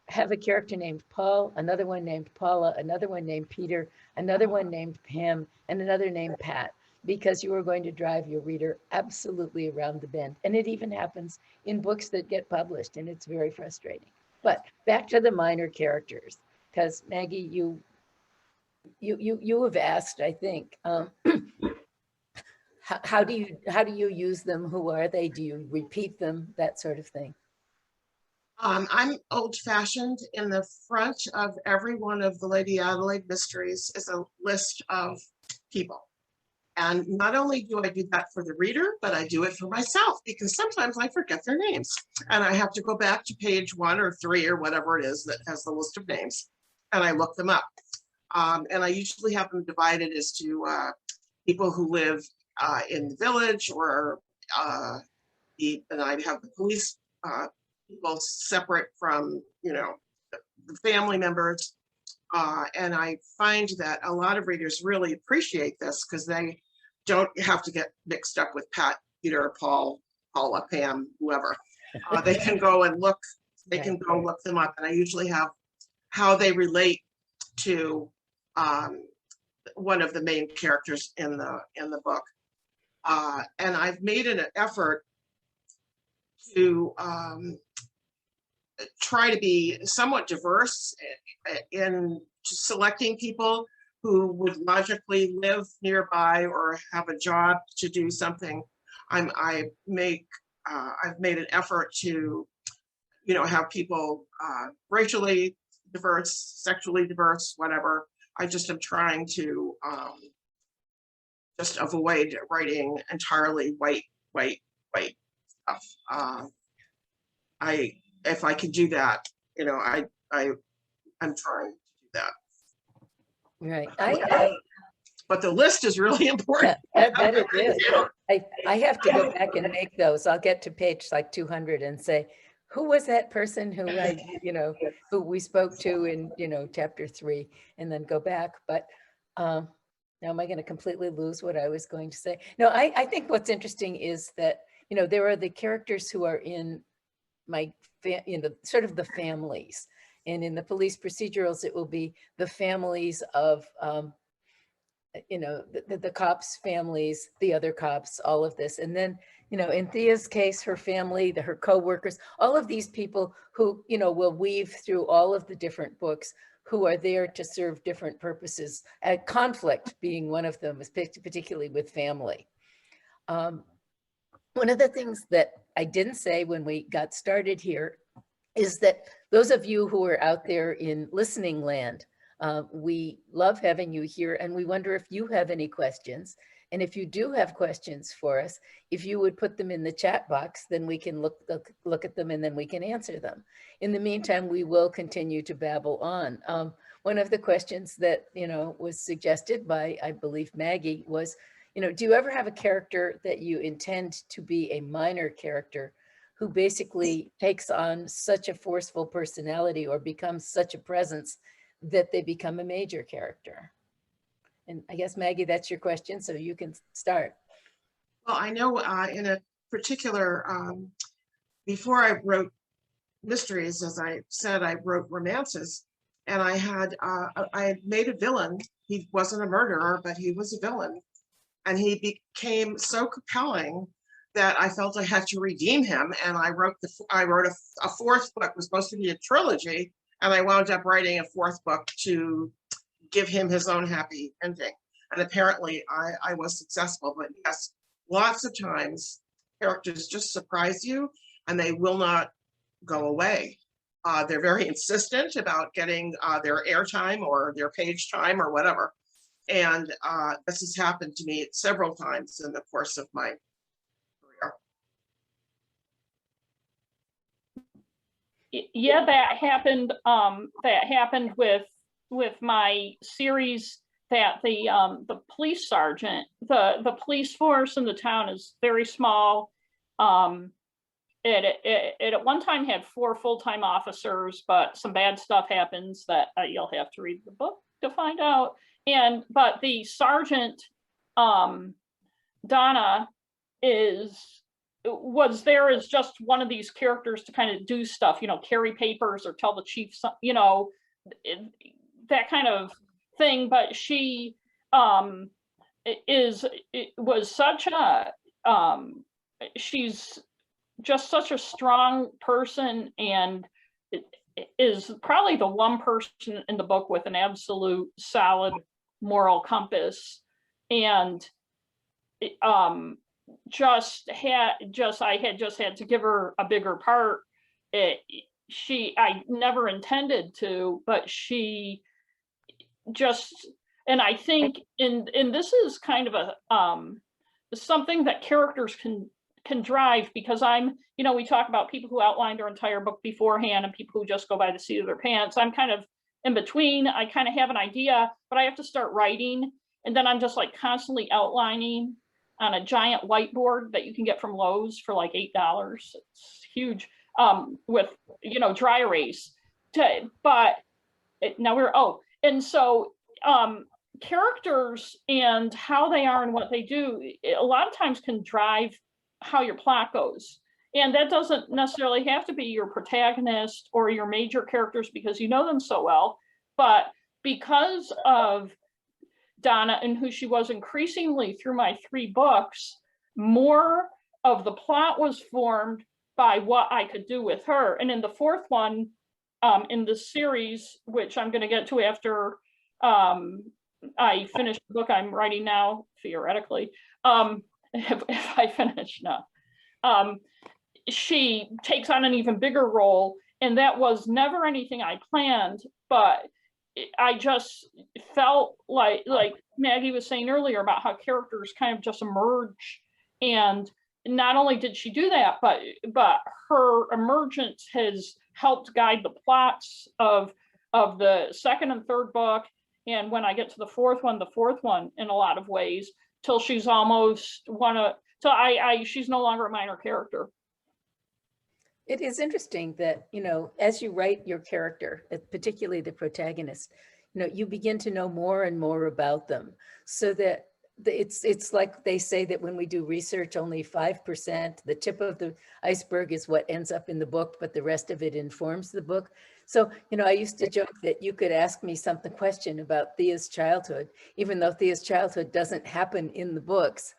have a character named Paul, another one named Paula, another one named Peter, another one named Pam, and another named Pat, because you are going to drive your reader absolutely around the bend. And it even happens in books that get published, and it's very frustrating. But back to the minor characters, because Maggie, you have asked, I think, how do you use them? Who are they? Do you repeat them? That sort of thing. I'm old-fashioned. In the front of every one of the Lady Adelaide mysteries is a list of people. And not only do I do that for the reader, but I do it for myself, because sometimes I forget their names. And I have to go back to page 1 or 3 or whatever it is that has the list of names, and I look them up. And I usually have them divided as to people who live in the village, or and I have the police people separate from, the family members. And I find that a lot of readers really appreciate this, because they don't have to get mixed up with Pat, Peter, Paul, Paula, Pam, whoever. They can go and look, look them up. And I usually have how they relate to one of the main characters in the book. And I've made an effort to try to be somewhat diverse in selecting people who would logically live nearby or have a job to do something. I've made an effort to, have people racially diverse, sexually diverse, whatever. I just am trying to just avoid writing entirely white stuff. If I can do that, I'm trying to do that. Right. But the list is really important. That it is. I have to go back and make those. I'll get to page like 200 and say, who was that person who who we spoke to in, chapter 3, and then go back. But now am I going to completely lose what I was going to say? No, I think what's interesting is that, there are the characters who are in my, sort of the families. And in the police procedurals, it will be the families of, the cops' families, the other cops, all of this. And then, in Thea's case, her family, her co-workers, all of these people who, will weave through all of the different books, who are there to serve different purposes, conflict being one of them, particularly with family. One of the things that I didn't say when we got started here is that those of you who are out there in listening land, we love having you here, and we wonder if you have any questions. And if you do have questions for us, if you would put them in the chat box, then we can look at them and then we can answer them. In the meantime, we will continue to babble on. one of the questions that, was suggested by, I believe, Maggie was, do you ever have a character that you intend to be a minor character who basically takes on such a forceful personality or becomes such a presence that they become a major character? And I guess, Maggie, that's your question, so you can start. Well, I know in a particular, before I wrote mysteries, as I said, I wrote romances, and I had made a villain. He wasn't a murderer, but he was a villain, and he became so compelling that I felt I had to redeem him. And I wrote a fourth book. It was supposed to be a trilogy, and I wound up writing a fourth book to give him his own happy ending. And apparently, I was successful. But yes, lots of times characters just surprise you, and they will not go away. They're very insistent about getting their airtime or their page time or whatever. And this has happened to me several times in the course of my career. Yeah, that happened. That happened with my series. That the police sergeant, the police force in the town is very small. It at one time had 4 full-time officers, but some bad stuff happens that you'll have to read the book to find out. But the sergeant, Donna, was there as just one of these characters to kind of do stuff, carry papers or tell the chief, that kind of thing. But she was such a she's just such a strong person, and is probably the one person in the book with an absolute solid moral compass. And I had to give her a bigger part. I never intended to, but she just, and I think and this is kind of a something that characters can drive, because we talk about people who outline their entire book beforehand and people who just go by the seat of their pants. I'm kind of in between. I kind of have an idea, but I have to start writing, and then I'm just like constantly outlining on a giant whiteboard that you can get from Lowe's for like $8. It's huge, with dry erase. And so characters and how they are and what they do a lot of times can drive how your plot goes. And that doesn't necessarily have to be your protagonist or your major characters because you know them so well, but because of Donna and who she was increasingly through my 3 books, more of the plot was formed by what I could do with her. And in the 4th one, in the series, which I'm going to get to after I finish the book I'm writing now, theoretically, if I finish now, she takes on an even bigger role, and that was never anything I planned, but I just felt like Maggie was saying earlier about how characters kind of just emerge. And not only did she do that, but her emergence has helped guide the plots of the 2nd and 3rd book. And when I get to the 4th one in a lot of ways, till she's almost she's no longer a minor character. It is interesting that, as you write your character, particularly the protagonist, you begin to know more and more about them, so that it's like they say that when we do research, only 5%, the tip of the iceberg is what ends up in the book, but the rest of it informs the book. So, I used to joke that you could ask me something question about Thea's childhood, even though Thea's childhood doesn't happen in the books.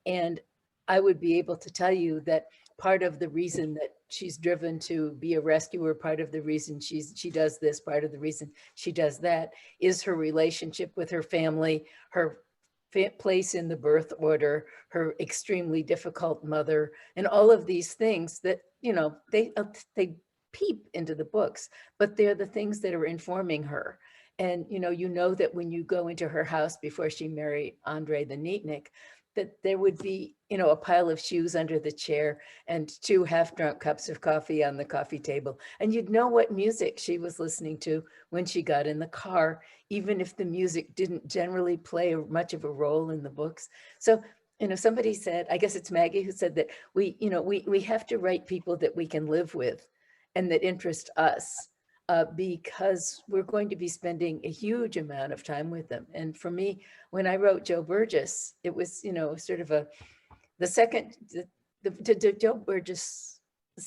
And I would be able to tell you that part of the reason that she's driven to be a rescuer, part of the reason she does this, part of the reason she does that, is her relationship with her family, her place in the birth order, her extremely difficult mother, and all of these things that, they peep into the books, but they're the things that are informing her. And, that when you go into her house before she married Andre the Neatnik, that there would be, you know, a pile of shoes under the chair and 2 half-drunk cups of coffee on the coffee table. And you'd know what music she was listening to when she got in the car, even if the music didn't generally play much of a role in the books. So, you know, somebody said, I guess it's Maggie who said that we have to write people that we can live with and that interest us. Because we're going to be spending a huge amount of time with them. And for me, when I wrote Joe Burgess, it was, you know, sort of the Joe Burgess,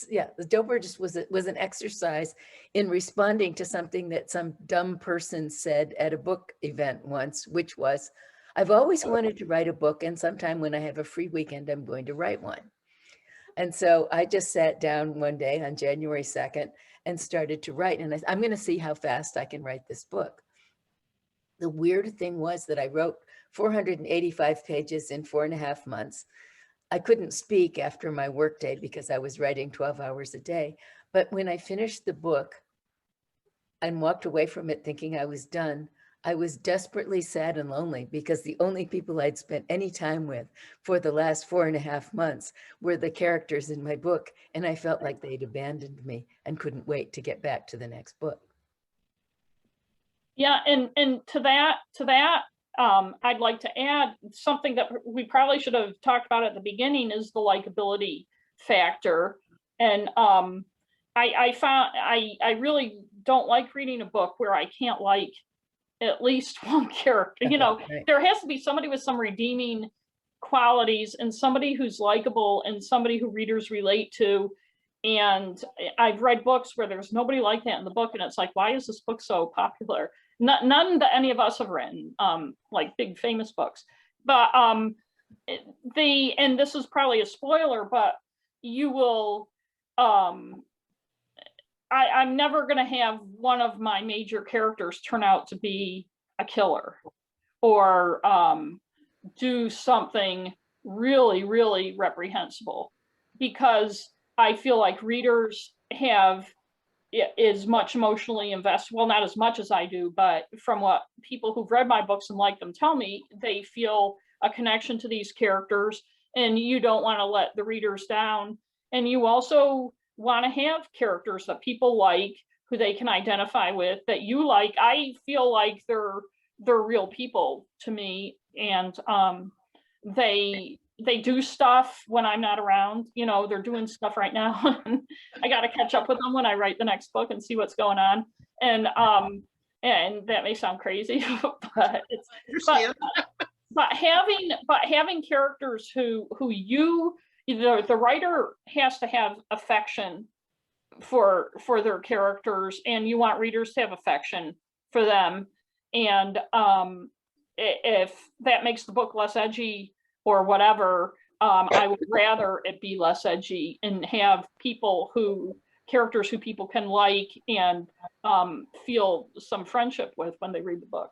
yeah, the Joe Burgess was an exercise in responding to something that some dumb person said at a book event once, which was, I've always wanted to write a book, and sometime when I have a free weekend, I'm going to write one. And so I just sat down one day on January 2nd and started to write. And I'm going to see how fast I can write this book. The weird thing was that I wrote 485 pages in 4.5 months. I couldn't speak after my workday because I was writing 12 hours a day. But when I finished the book and walked away from it thinking I was done, I was desperately sad and lonely because the only people I'd spent any time with for the last 4.5 months were the characters in my book. And I felt like they'd abandoned me and couldn't wait to get back to the next book. Yeah, and to that, I'd like to add something that we probably should have talked about at the beginning is the likability factor. And I found I really don't like reading a book where I can't like at least one character. You know, Right. there has to be somebody with some redeeming qualities and somebody who's likable and somebody who readers relate to. And I've read books where there's nobody like that in the book, and it's like, why is this book so popular? None that any of us have written, like big famous books. But and this is probably a spoiler, but you will I'm never going to have one of my major characters turn out to be a killer or do something really, really reprehensible, because I feel like readers have as much emotionally invested, well, not as much as I do, but from what people who've read my books and like them tell me, they feel a connection to these characters, and you don't want to let the readers down. And you also want to have characters that people like, who they can identify with, that you like. I feel like they're real people to me, and they do stuff when I'm not around. You know, they're doing stuff right now. I got to catch up with them when I write the next book and see what's going on. And that may sound crazy, but it's but having characters who you, the writer has to have affection for their characters, and you want readers to have affection for them. And if that makes the book less edgy or whatever, I would rather it be less edgy and have characters who people can like and feel some friendship with when they read the book.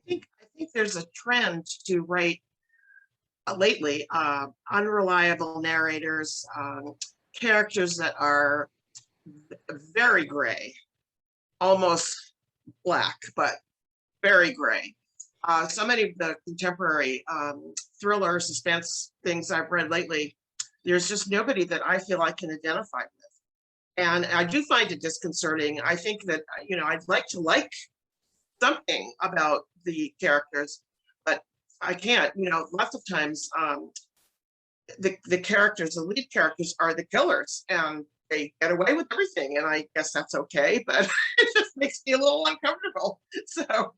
I think there's a trend to write lately unreliable narrators, characters that are very gray, almost black, but very gray. So many of the contemporary thriller suspense things I've read lately, there's just nobody that I feel I can identify with. And I do find it disconcerting. I think that, you know, I'd like to like something about the characters, but I can't. You know, lots of times the characters, the lead characters, are the killers, and they get away with everything, and I guess that's okay, but it just makes me a little uncomfortable. So,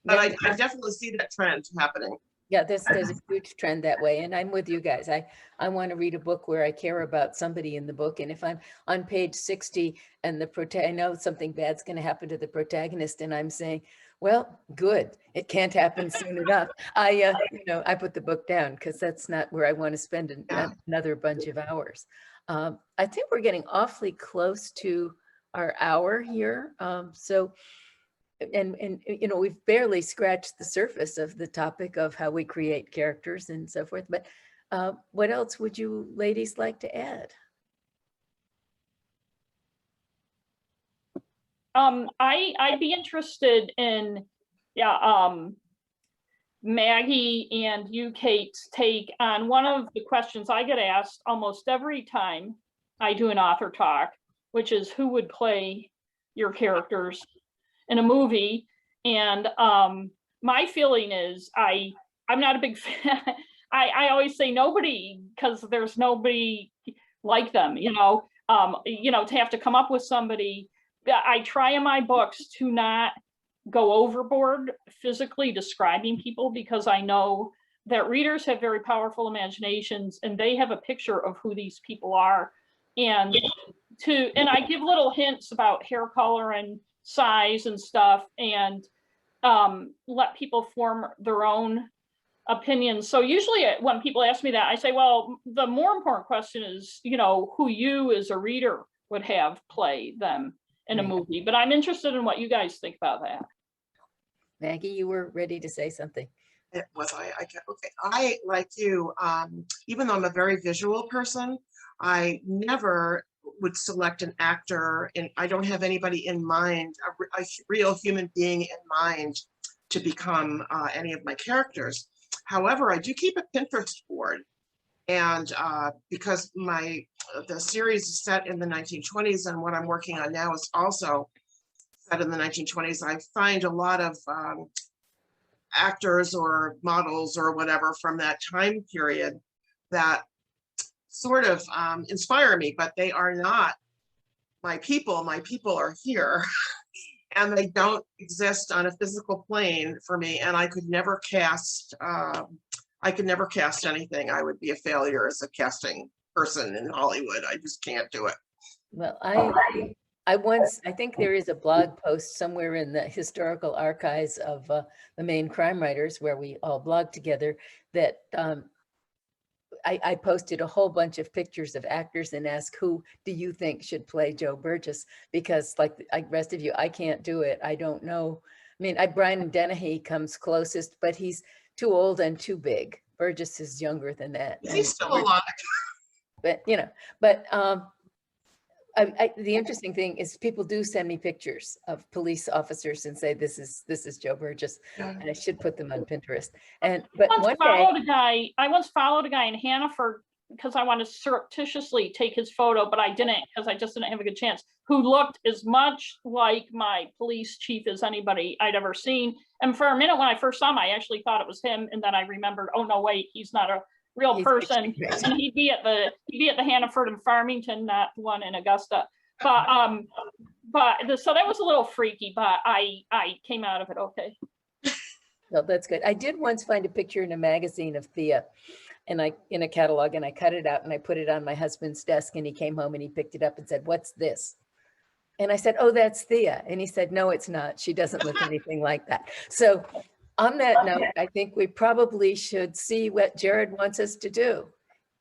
but I definitely see that trend happening. Yeah, there's a huge trend that way, and I'm with you guys. I want to read a book where I care about somebody in the book, and if I'm on page 60 and I know something bad's going to happen to the protagonist, and I'm saying, well, good, it can't happen soon enough. I put the book down because that's not where I want to spend another bunch of hours. I think we're getting awfully close to our hour here, so. And you know, we've barely scratched the surface of the topic of how we create characters and so forth. But what else would you ladies like to add? I'd be interested in, Maggie and you, Kate's take on one of the questions I get asked almost every time I do an author talk, which is who would play your characters in a movie. And my feeling is I'm not a big fan. I always say nobody, because there's nobody like them, to have to come up with somebody. I try in my books to not go overboard physically describing people, because I know that readers have very powerful imaginations and they have a picture of who these people are. And I give little hints about hair color and size and stuff, and let people form their own opinions. So usually when people ask me that, I say, well, the more important question is, who you as a reader would have play them in a movie. But I'm interested in what you guys think about that. Maggie, you were ready to say something. Was I? Okay. I, like you, even though I'm a very visual person, I never would select an actor, and I don't have anybody in mind, a real human being in mind to become any of my characters. However, I do keep a Pinterest board, and because the series is set in the 1920s, and what I'm working on now is also set in the 1920s, I find a lot of actors or models or whatever from that time period that sort of inspire me, but they are not my people. My people are here and they don't exist on a physical plane for me. And I could never cast anything. I would be a failure as a casting person in Hollywood. I just can't do it. Well, I think there is a blog post somewhere in the historical archives of the Maine Crime Writers, where we all blog together, that I posted a whole bunch of pictures of actors and asked, who do you think should play Joe Burgess? Because like the rest of you, I can't do it. I don't know. I mean, Brian Dennehy comes closest, but he's too old and too big. Burgess is younger than that. He's still alive. But, the interesting thing is people do send me pictures of police officers and say, this is Joe Burgess, and I should put them on Pinterest. But I once followed a guy in Hannaford because I wanted to surreptitiously take his photo, but I didn't, because I just didn't have a good chance, who looked as much like my police chief as anybody I'd ever seen. And for a minute when I first saw him, I actually thought it was him. And then I remembered, oh no, wait, he's not a real person. And he'd be at the Hannaford in Farmington, not the one in Augusta. But so that was a little freaky, but I came out of it okay. Well, that's good. I did once find a picture in a magazine of Thea, and in a catalog, and I cut it out and I put it on my husband's desk, and he came home and he picked it up and said, "What's this?" And I said, "Oh, that's Thea." And he said, "No, it's not. She doesn't look anything like that." So on that note, I think we probably should see what Jared wants us to do.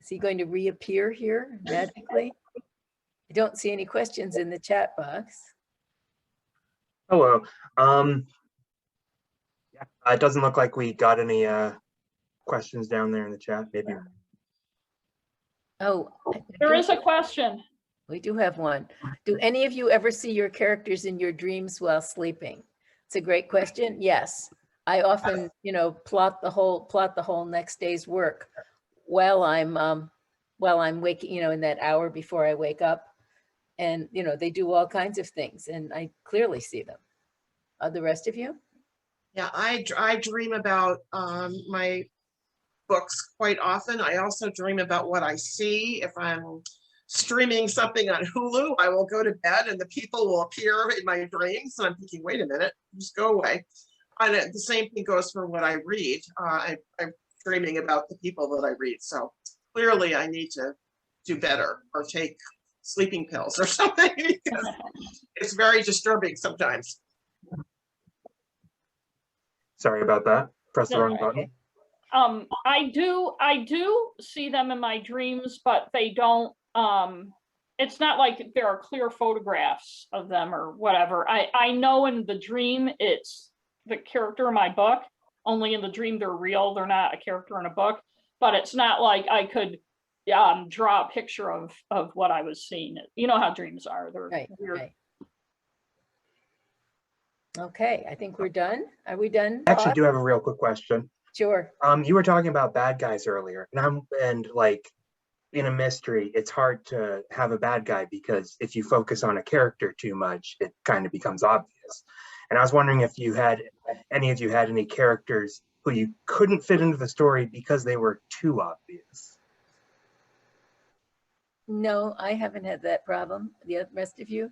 Is he going to reappear here magically? I don't see any questions in the chat box. Hello. Yeah, it doesn't look like we got any questions down there in the chat. Maybe. Oh, there is a question. We do have one. Do any of you ever see your characters in your dreams while sleeping? It's a great question. Yes. I often, plot the whole next day's work while I'm waking, in that hour before I wake up, and they do all kinds of things, and I clearly see them. The rest of you? Yeah, I dream about my books quite often. I also dream about what I see. If I'm streaming something on Hulu, I will go to bed and the people will appear in my dreams, and I'm thinking, wait a minute, just go away. And the same thing goes for what I read. I'm dreaming about the people that I read. So clearly I need to do better or take sleeping pills or something, because it's very disturbing sometimes. Sorry about that. Press the wrong button. I do see them in my dreams, but they don't, it's not like there are clear photographs of them or whatever. I know in the dream it's the character in my book, only in the dream they're real. They're not a character in a book, but it's not like I could draw a picture of what I was seeing. You know how dreams are. They're weird. Right. Okay, I think we're done. Are we done? I actually do have a real quick question. Sure. You were talking about bad guys earlier, and like in a mystery, it's hard to have a bad guy because if you focus on a character too much, it kind of becomes obvious. And I was wondering if any of you had any characters who you couldn't fit into the story because they were too obvious. No, I haven't had that problem. The rest of you?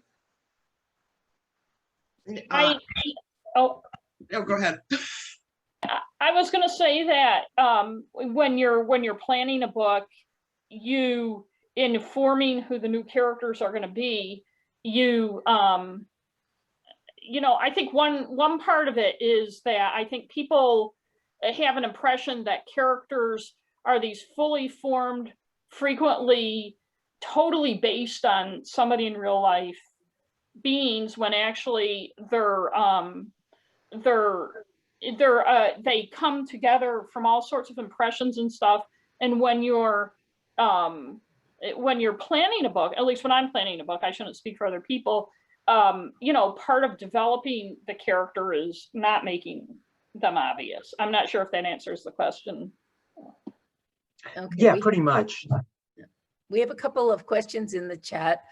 Oh, go ahead. I was going to say that when you're planning a book, you, in forming who the new characters are going to be, you know, I think one part of it is that I think people have an impression that characters are these fully formed, frequently totally based on somebody in real life beings, when actually they come together from all sorts of impressions and stuff. And when you're planning a book, at least when I'm planning a book, I shouldn't speak for other people, you know, part of developing the character is not making them obvious. I'm not sure if that answers the question. Okay. Yeah, pretty much. We have a couple of questions in the chat.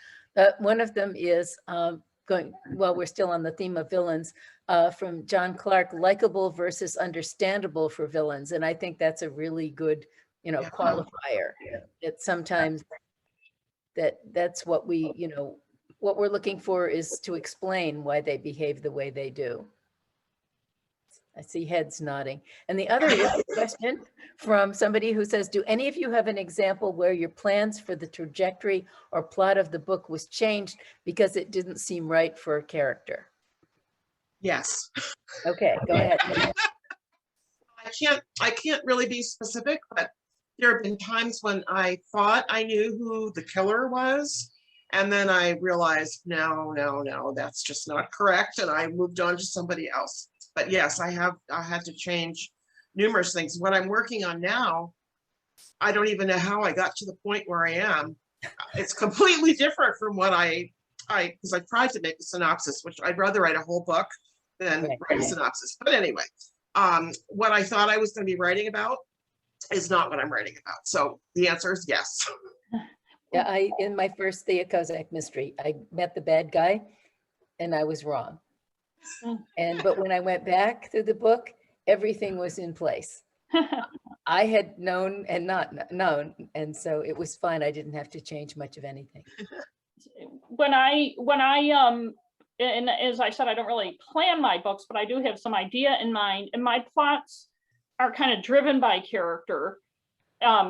One of them is we're still on the theme of villains, from John Clark, likable versus understandable for villains. And I think that's a really good, you know, qualifier. That sometimes that's what we, you know, what we're looking for is to explain why they behave the way they do. I see heads nodding. And the other is a question from somebody who says, do any of you have an example where your plans for the trajectory or plot of the book was changed because it didn't seem right for a character? Yes. Okay, go ahead. I can't really be specific, but there have been times when I thought I knew who the killer was, and then I realized, no, that's just not correct, and I moved on to somebody else. But yes, I had to change numerous things. What I'm working on now, I don't even know how I got to the point where I am. It's completely different from what because I tried to make a synopsis, which I'd rather write a whole book than write a synopsis. But anyway, what I thought I was going to be writing about is not what I'm writing about. So the answer is yes. Yeah, in my first Thea Kozak mystery, I met the bad guy and I was wrong. But when I went back through the book, everything was in place. I had known and not known, and so it was fine. I didn't have to change much of anything. When I and as I said, I don't really plan my books, but I do have some idea in mind, and my plots are kind of driven by character.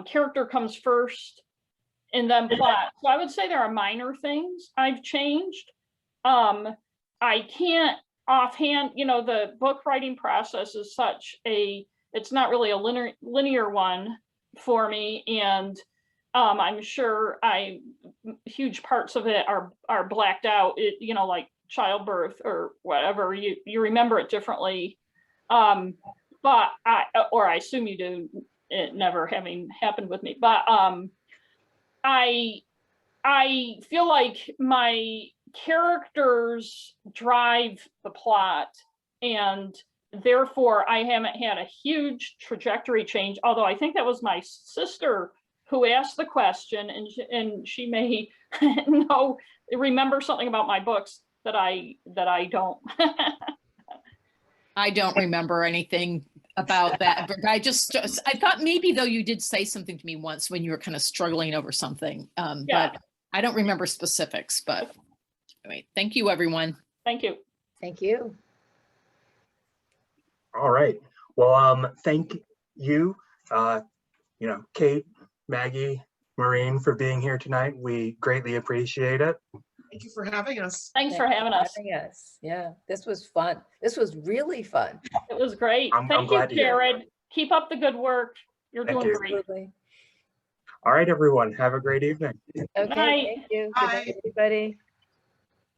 Character comes first and then plot. So I would say there are minor things I've changed. I can't offhand, you know, the book writing process is it's not really a linear one for me. And I'm sure huge parts of it are blacked out, you know, like childbirth or whatever, you remember it differently. But I assume you do, it never having happened with me, but I feel like my characters drive the plot, and therefore I haven't had a huge trajectory change, although I think that was my sister who asked the question, and she may remember something about my books that I don't. I don't remember anything about that, but I thought maybe, though, you did say something to me once when you were kind of struggling over something, but I don't remember specifics. But anyway, thank you, everyone. Thank you. Thank you. All right. Well, thank you, you know, Kate, Maggie, Maureen, for being here tonight. We greatly appreciate it. Thank you for having us. Thanks for having us. Yeah, this was fun. This was really fun. It was great. I'm Thank glad you, to hear it. Jared. Keep up the good work. You're Thank doing you. great. Absolutely. All right, everyone. Have a great evening. Okay, Bye. thank you. Bye. Good night, everybody.